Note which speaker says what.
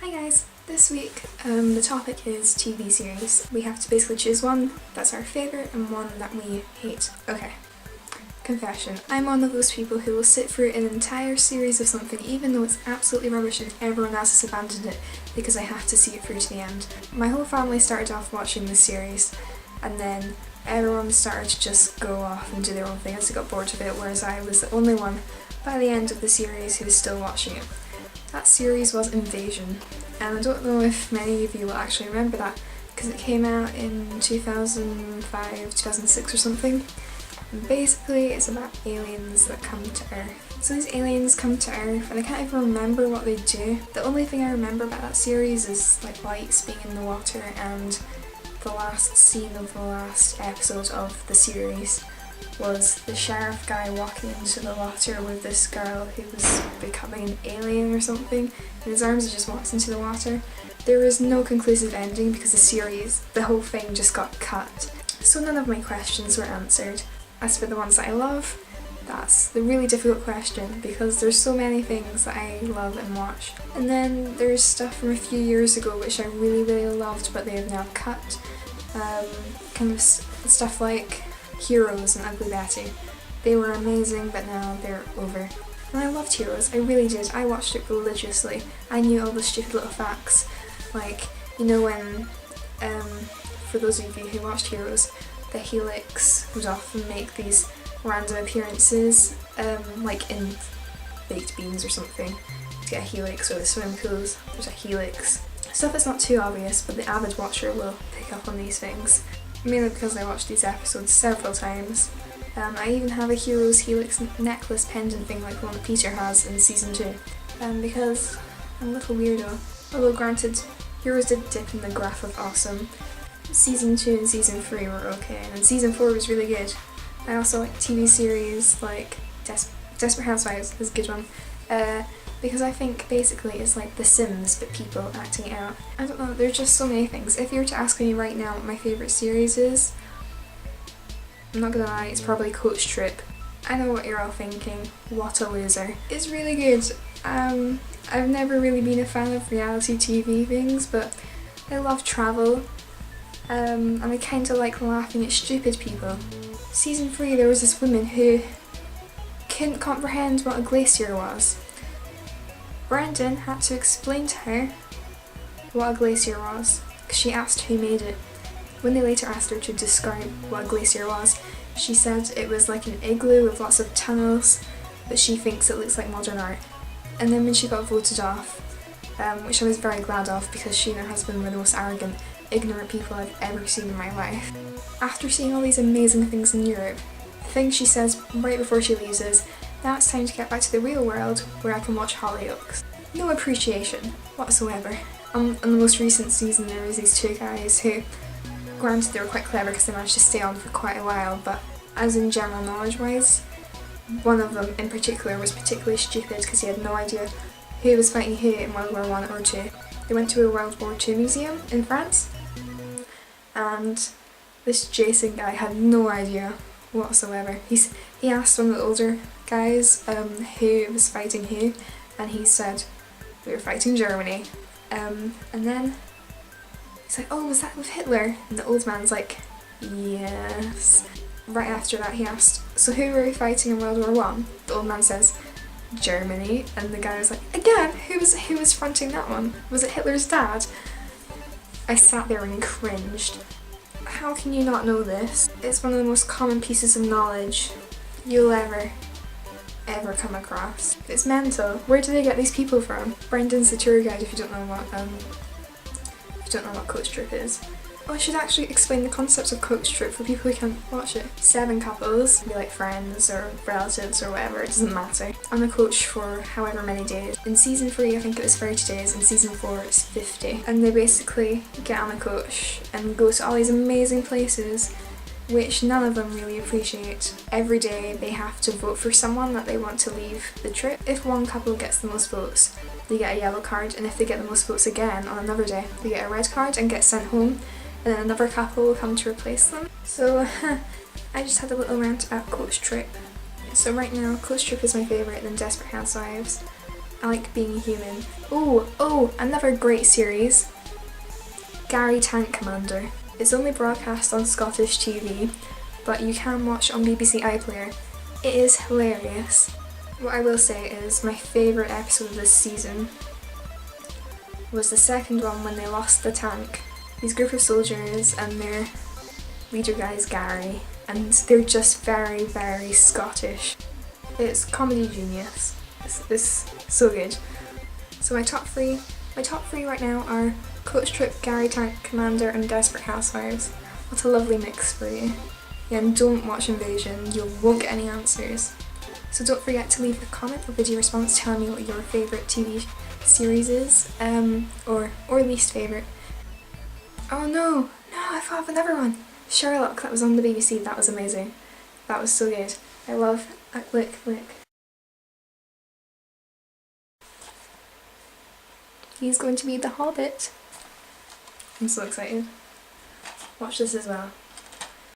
Speaker 1: Hi guys! This week the topic is TV series. We have to basically choose one that's our favourite and one that we hate. Okay, confession. I'm one of those people who will sit through an entire series of something even though it's absolutely rubbish and everyone else has abandoned it because I have to see it through to the end. My whole family started off watching this series and then everyone started to just go off and do their own thing as they got bored of it, whereas I was the only one by the end of the series who was still watching it. That series was Invasion, and I don't know if many of you will actually remember that because it came out in 2005, 2006 or something. And basically it's about aliens that come to Earth. So these aliens come to Earth and I can't even remember what they do. The only thing I remember about that series is like lights being in the water and the last scene of the last episode of the series was the sheriff guy walking into the water with this girl who was becoming an alien or something, and his arms just walks into the water. There was no conclusive ending because the whole thing just got cut. So none of my questions were answered. As for the ones that I love, that's the really difficult question because there's so many things that I love and watch. And then there's stuff from a few years ago which I really loved but they have now cut. Kind of stuff like Heroes and Ugly Betty. They were amazing but now they're over. And I loved Heroes, I really did. I watched it religiously. I knew all the stupid little facts. Like, you know when, for those of you who watched Heroes, the Helix would often make these random appearances, like in baked beans or something. To get a Helix, or the swimming pools, there's a Helix. Stuff that's not too obvious but the avid watcher will pick up on these things. Mainly because I watched these episodes several times. I even have a Heroes Helix necklace pendant thing like the one that Peter has in season 2. Because I'm a little weirdo. Although granted, Heroes did dip in the graph of awesome. Season 2 and season 3 were okay, and then season 4 was really good. I also like TV series like Desperate Housewives is a good one. Because I think basically it's like The Sims but people acting it out. I don't know, there's just so many things. If you were to ask me right now what my favourite series is, I'm not gonna lie, it's probably Coach Trip. I know what you're all thinking, what a loser. It's really good. I've never really been a fan of reality TV things, but I love travel, and I kinda like laughing at stupid people. Season 3 there was this woman who couldn't comprehend what a glacier was. Brendan had to explain to her what a glacier was because she asked who made it. When they later asked her to describe what a glacier was, she said it was like an igloo with lots of tunnels, but she thinks it looks like modern art. And then when she got voted off, which I was very glad of because she and her husband were the most arrogant, ignorant people I've ever seen in my life. After seeing all these amazing things in Europe, the thing she says right before she leaves is, "Now it's time to get back to the real world where I can watch Hollyoaks." No appreciation whatsoever. On the most recent season there was these two guys who, granted they were quite clever because they managed to stay on for quite a while, but as in general knowledge wise, one of them in particular was particularly stupid because he had no idea who was fighting who in World War I or II. They went to a World War II museum in France and this Jason guy had no idea whatsoever. He asked one of the older guys who was fighting who, and he said, "We were fighting Germany." And then he's like, "Oh, was that with Hitler?" And the old man's like, "Yes." Right after that he asked, "So who were we fighting in World War I?" The old man says, "Germany." And the guy was like, "Again? Who was fronting that one? Was it Hitler's dad?" I sat there and cringed. How can you not know this? It's one of the most common pieces of knowledge you'll ever come across. It's mental. Where do they get these people from? Brendan's the tour guide if you don't know what Coach Trip is. Oh, I should actually explain the concept of Coach Trip for people who can't watch it. 7 couples, be like friends or relatives or whatever, it doesn't matter, on a coach for however many days. In season 3 I think it was 30 days, in season 4 it's 50. And they basically get on a coach and go to all these amazing places which none of them really appreciate. Every day they have to vote for someone that they want to leave the trip. If one couple gets the most votes, they get a yellow card, and if they get the most votes again on another day, they get a red card and get sent home, and then another couple will come to replace them. So I just had a little rant about Coach Trip. So right now, Coach Trip is my favourite, then Desperate Housewives. I like being a human. Another great series, Gary Tank Commander. It's only broadcast on Scottish TV, but you can watch on BBC iPlayer. It is hilarious. What I will say is my favourite episode of this season was the second one when they lost the tank. These group of soldiers and their leader guy is Gary, and they're just very, very Scottish. It's comedy genius. It's so good. So my top three right now are Coach Trip, Gary Tank Commander and Desperate Housewives. What a lovely mix for you. Yeah, and don't watch Invasion, you won't get any answers. So don't forget to leave a comment or video response telling me what your favourite TV series is, or least favourite. Oh no, I thought of another one. Sherlock, that was on the BBC, that was amazing. That was so good. I love, look. He's going to be the Hobbit. I'm so excited. Watch this as well.